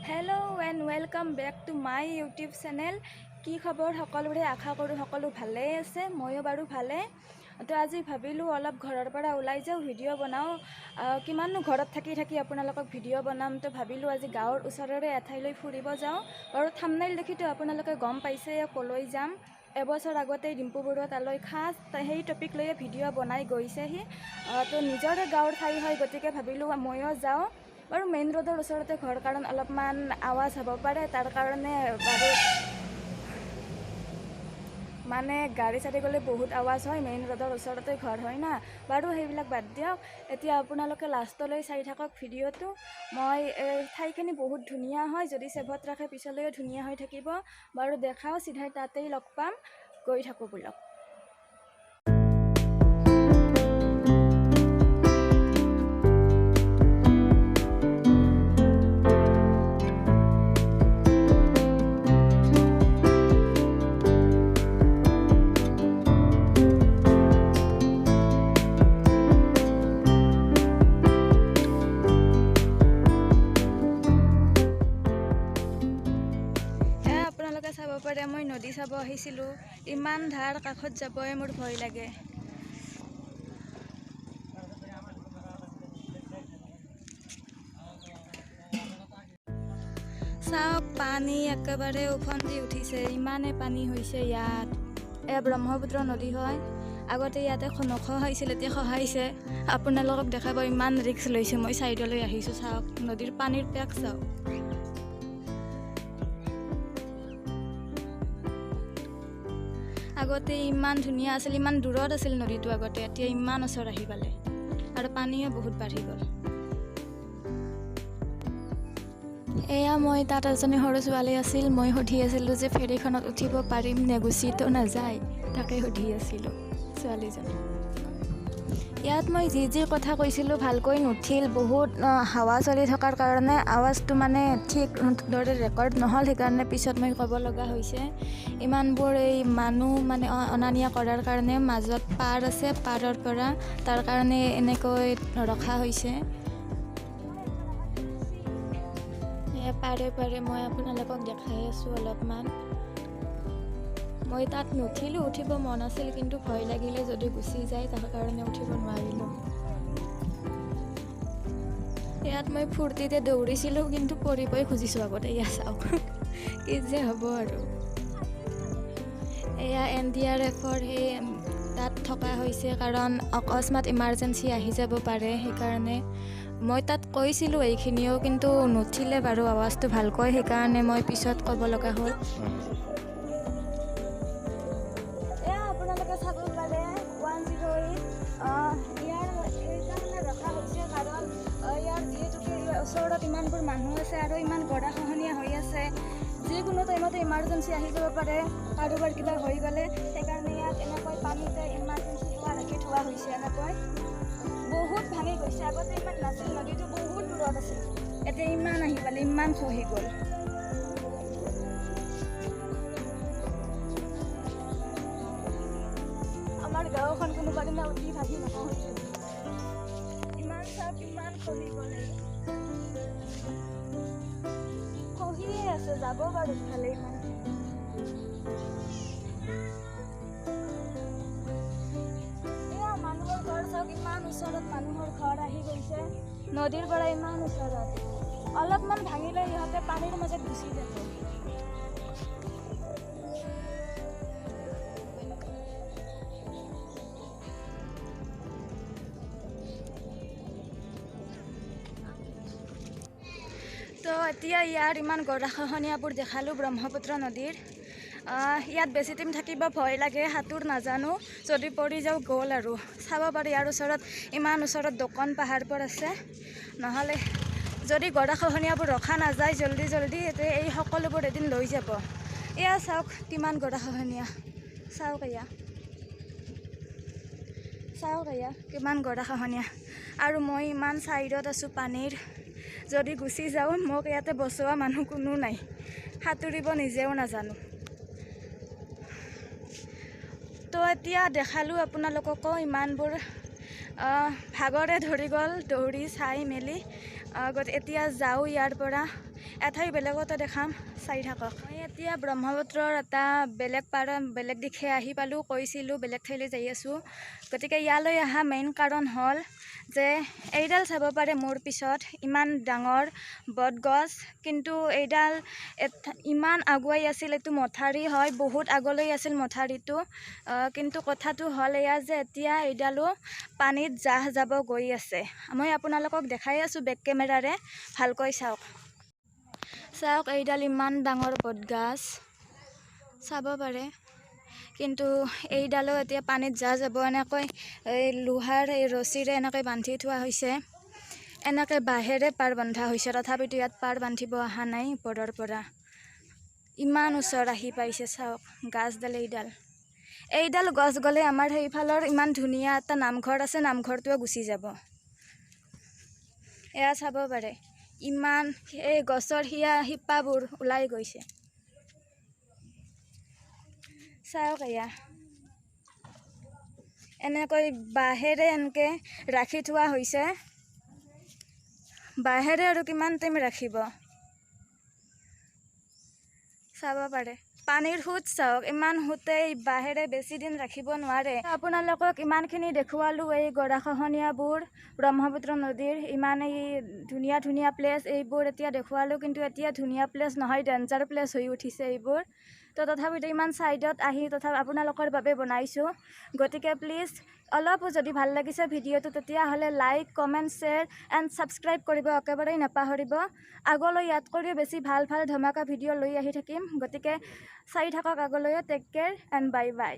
Hello and welcome back to my YouTube channel. কি খবৰ সকলোৰে আশা কৰোঁ সকলো ভালেই আছে, ময়ো বাৰু ভালে। তো আজি ভাবিলোঁ অলপ ঘৰৰ পৰা ওলাই যাওঁ, ভিডিঅ' বনাওঁ। কিমাননো ঘৰত থাকি থাকি আপোনালোকক ভিডিঅ' বনাম, তো ভাবিলোঁ আজি গাঁৱৰ ওচৰৰে এঠাইলৈ ফুৰিব যাওঁ। বাৰু থাম্বনেইল দেখিতো আপোনালোকে গম পাইছে ক'লৈ যাম। এবছৰ আগতেই ডিম্পু বৰুৱা তালৈ খাছ সেই টপিক লৈয়ে ভিডিঅ' বনাই গৈছেহি। তো নিজৰে গাঁৱৰ ঠাই হয়, গতিকে ভাবিলোঁ ময়ো যাওঁ। বাৰু মেইন ৰোডৰ ওচৰতে ঘৰ, কাৰণ অলপমান আৱাজ হ'ব পাৰে, তাৰ কাৰণে বাৰু মানে গাড়ী চাড়ী গ'লে বহুত আৱাজ হয়, মেইন ৰোডৰ ওচৰতে ঘৰ হয় না। বাৰু সেইবিলাক বাদ দিয়ক, এতিয়া আপোনালোকে লাষ্টলৈ চাই থাকক ভিডিঅ'টো। মই ঠাইখিনি বহুত ধুনীয়া হয়, যদি ছেভত ৰাখে পিছলৈও ধুনীয়া হৈ থাকিব। বাৰু দেখাওঁ, চিধাই তাতেই লগ পাম, গৈ থাকোঁ বলক। চাব পাৰে মই নদী চাব আহিছিলোঁ, ইমান ধাৰ, কাষত যাবই মোৰ ভয় লাগে। চাওক, পানী একেবাৰে উফন্দি উঠিছে, ইমানে পানী হৈছে ইয়াত। এয়া ব্ৰহ্মপুত্ৰ নদী হয়, আগতে ইয়াতে নখহাইছিল, এতিয়া খহাইছে। আপোনালোকক দেখাব, ইমান ৰিক্স লৈছোঁ মই, চাইডলৈ আহিছোঁ। চাওক নদীৰ পানীৰ পেক চাওক। আগতে ইমান ধুনীয়া আছিল, ইমান দূৰত আছিল নদীটো আগতে, এতিয়া ইমান ওচৰ আহি পালে, আৰু পানীও বহুত বাঢ়ি গ'ল। এয়া মই তাত এজনী সৰু ছোৱালী আছিল, মই সুধি আছিলোঁ যে ফেৰীখনত উঠিব পাৰিম নে, গুচিতো নাযায়, তাকে সুধি আছিলোঁ ছোৱালীজনী। ইয়াত মই যি কথা কৈছিলোঁ ভালকৈ নুঠিল, বহুত হাৱা চলি থকাৰ কাৰণে আৱাজটো মানে ঠিক দৰে ৰেকৰ্ড নহ'ল, সেইকাৰণে পিছত মই ক'ব লগা হৈছে। ইমানবোৰ এই মানুহ মানে অনা নিয়া কৰাৰ কাৰণে মাজত পাৰ আছে, পাৰৰ পৰা তাৰ কাৰণে এনেকৈ ৰখা হৈছে। পাৰে পাৰে মই আপোনালোকক দেখাই আছোঁ অলপমান। মই তাত নুঠিলোঁ, উঠিব মন আছিল, কিন্তু ভয় লাগিলে যদি গুচি যায়, তাৰ কাৰণে উঠিব নোৱাৰিলোঁ। ইয়াত মই ফূৰ্তিতে দৌৰিছিলোঁ, কিন্তু পৰিবই খুজিছোঁ আগতে। এয়া চাওক কি যে হ'ব আৰু। এয়া NDRFৰ সেই তাত থকা হৈছে, কাৰণ অকস্মাত ইমাৰ্জেঞ্চি আহি যাব পাৰে, সেইকাৰণে মই তাত কৈছিলোঁ এইখিনিও, কিন্তু নুঠিলে বাৰু আৱাজটো ভালকৈ, সেইকাৰণে মই পিছত ক'ব লগা হ'ল। এয়া আপোনালোকে চাব পাৰে 108, ইয়াৰ এইকাৰণে ৰখা হৈছে কাৰণ ইয়াৰ যিহেতুকে ওচৰত ইমানবোৰ মানুহ আছে আৰু ইমান গৰাখহনীয়া হৈ আছে, যিকোনো টাইমতে ইমাৰ্জেঞ্চি আহি যাব পাৰে, কাৰোবাৰ কিবা হৈ গ'লে, সেইকাৰণে ইয়াত এনেকৈ পানীতে ইমাৰ্জেঞ্চি সেৱা ৰাখি থোৱা হৈছে। এনেকৈ বহুত ভাঙি গৈছে, আগতে ইমান নাছিল, নদীটো বহুত দূৰত আছিল, এতিয়া ইমান আহি পালে, ইমান খহি গ'ল। আমাৰ গাঁওখন কোনোবা দিনা উঠি ভাগি নহয়, ইমান চাপ, ইমান খহি গ'ল, খহিয়ে আছে, যাব বাৰু ভালেই ইমান। এয়া মানুহৰ ঘৰ চাওক, ইমান ওচৰত মানুহৰ ঘৰ আহি গৈছে, নদীৰ পৰা ইমান ওচৰত, অলপমান ভাঙিলে সিহঁতে পানীৰ মাজত গুচি যাব। তো এতিয়া ইয়াৰ ইমান গৰাখহনীয়াবোৰ দেখালোঁ ব্ৰহ্মপুত্ৰ নদীৰ। ইয়াত বেছি টাইম থাকিব ভয় লাগে, সাঁতোৰ নাজানো, যদি পৰি যাওঁ গ'ল আৰু। চাব পাৰি ইয়াৰ ওচৰত, ইমান ওচৰত দোকান পাহাৰবোৰ আছে, নহ'লে যদি গৰাখহনীয়াবোৰ ৰখা নাযায় জল্দি এতিয়া এই সকলোবোৰ এদিন লৈ যাব। এয়া চাওক কিমান গৰাখহনীয়া, চাওক এয়া কিমান গৰাখহনীয়া, আৰু মই ইমান ছাইডত আছোঁ পানীৰ, যদি গুচি যাওঁ মোক ইয়াতে বচোৱা মানুহ কোনো নাই, সাঁতুৰিব নিজেও নাজানো। তো এতিয়া দেখালোঁ আপোনালোককো ইমানবোৰ ভাগৰে ধৰি গ'ল দৌৰি চাই মেলি, এতিয়া যাওঁ ইয়াৰ পৰা এঠাই বেলেগতে দেখাম, চাই থাকক। মই এতিয়া ব্ৰহ্মপুত্ৰৰ এটা বেলেগ দিশে আহি পালোঁ, কৈছিলোঁ বেলেগ ঠাইলৈ যাই আছোঁ। গতিকে ইয়ালৈ অহা মেইন কাৰণ হ'ল যে এইডাল চাব পাৰে মোৰ পিছত ইমান ডাঙৰ বটগছ, কিন্তু এইডাল ইমান আগুৱাই আছিল। এইটো মথাউৰি হয়, বহুত আগলৈ আছিল মথাউৰিটো, কিন্তু কথাটো হ'ল এয়া যে এতিয়া এইডালো পানীত জাহ যাব গৈ আছে। মই আপোনালোকক দেখাই আছোঁ বেক কেমেৰাৰে, ভালকৈ চাওক। চাওক এইডাল ইমান ডাঙৰ বটগছ চাব পাৰে, কিন্তু এইডালো এতিয়া পানীত জাহ যাব। এনেকৈ এই লোহাৰ এই ৰছীৰে এনেকৈ বান্ধি থোৱা হৈছে, এনেকৈ বাঁহেৰে পাৰ বন্ধা হৈছে, তথাপিতো ইয়াত পাৰ বান্ধিব অহা নাই ওপৰৰ পৰা। ইমান ওচৰ আহি পাইছে চাওক গাছডাল। এইডাল গছ গ'লে আমাৰ সেইফালৰ ইমান ধুনীয়া এটা নামঘৰ আছে, নামঘৰটোও গুচি যাব। এয়া চাব পাৰে ইমান এই গছৰ শিপাবোৰ ওলাই গৈছে। চাওক এয়া এনেকৈ বাঁহেৰে এনেকৈ ৰাখি থোৱা হৈছে। বাঁহেৰে আৰু কিমান টাইম ৰাখিব চাব পাৰে। পানীৰ সোঁত চাওক, ইমান সোঁতে বাঁহেৰে বেছি দিন ৰাখিব নোৱাৰে। আপোনালোকক ইমানখিনি দেখুৱালোঁ এই গৰাখহনীয়াবোৰ, ব্ৰহ্মপুত্ৰ নদীৰ ইমান এই ধুনীয়া ধুনীয়া প্লেচ এইবোৰ এতিয়া দেখুৱালোঁ, কিন্তু এতিয়া ধুনীয়া প্লেচ নহয়, ডেঞ্জাৰ প্লেচ হৈ উঠিছে এইবোৰ। তো তথাপিতো ইমান ছাইডত আহি আপোনালোকৰ বাবে বনাইছোঁ। গতিকে প্লিজ অলপো যদি ভাল লাগিছে ভিডিঅ'টো তেতিয়াহ'লে like, comment, share and subscribe কৰিব একেবাৰেই নাপাহৰিব। আগলৈ ইয়াত কৰিও বেছি ভাল ভাল ধমাকা ভিডিঅ' লৈ আহি থাকিম। গতিকে চাই থাকক আগলৈও। Take care and bye by.